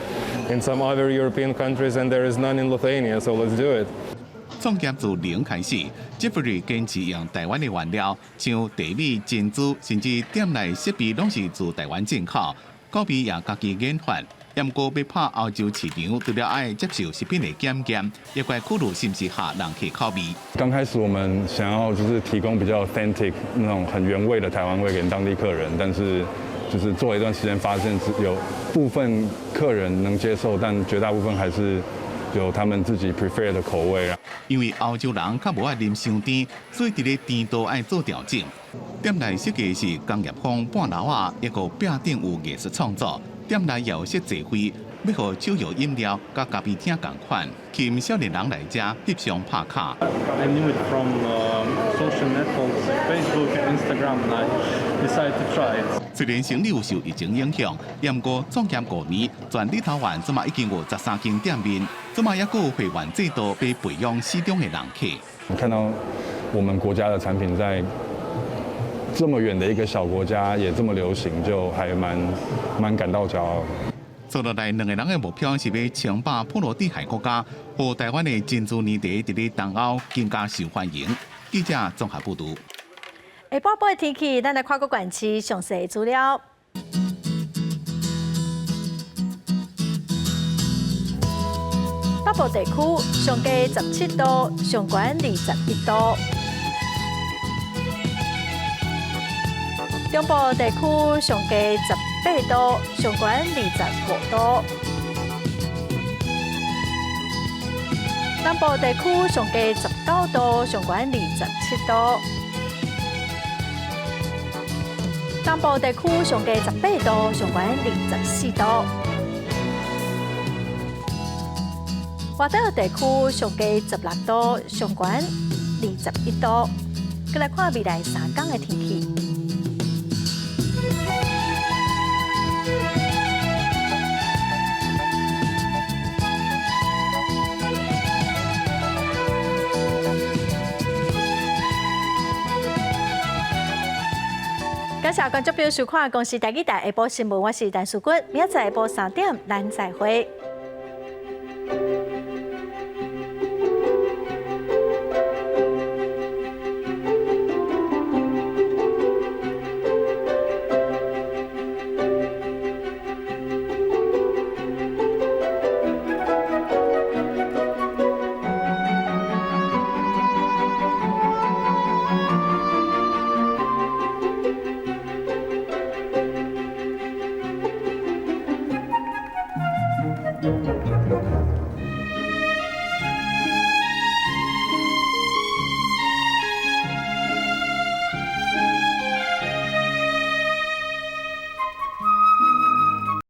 in some other European countries, and there is none in Lithuania, so let's do it. 创业自0开始 ，Jeffrey 坚持用台湾的原料，像茶米、珍珠，甚至店内设备拢是自台湾进口，口味也家己研发。不过要拍欧洲市场，除了爱接受食品的检验，也该考虑是不是合人客口味。刚开始我们想要就是提供比较 authentic 那种很原味的台湾味给当地客人，但是就是做一段时间发现，有部分客人能接受，但绝大部分还是有他们自己 prefer 的口味啊。因为欧洲人较无爱啉伤甜，所以伫咧甜度爱做调整。店内设计是工业风半楼啊，一个壁顶有艺术创作。店内也有些聚会，要和手摇饮料甲咖啡厅同款，吸引少年人来遮翕相拍卡。I knew it from social networks, Facebook, Instagram, and I decided to try it. 虽然生意有受疫情影响，不过创业5年，全立陶宛即马已经有13间店面，即马也有会员制度被培养市中的人客。看到我们国家的产品在这么远的一个小国家也这么流行，就还蛮感到骄傲。做落来，2个人的目标是要称霸波罗的海国家，和台湾的珍珠奶茶伫咧东欧更加受欢迎。记者综合报道。下晡的天气，咱来看个县市详细资料。北部地区上低17度，上悬21度；中部地区上低18度，上悬25度；南部地区上低19度，上悬27度；东部地区上低18度，上悬24度。外岛地区上低16度，上悬21度。再来看未来3天的天气。感谢观众朋友收看《公视台语台下晡新闻》，我是陈淑君，明仔下晡3点，咱再会。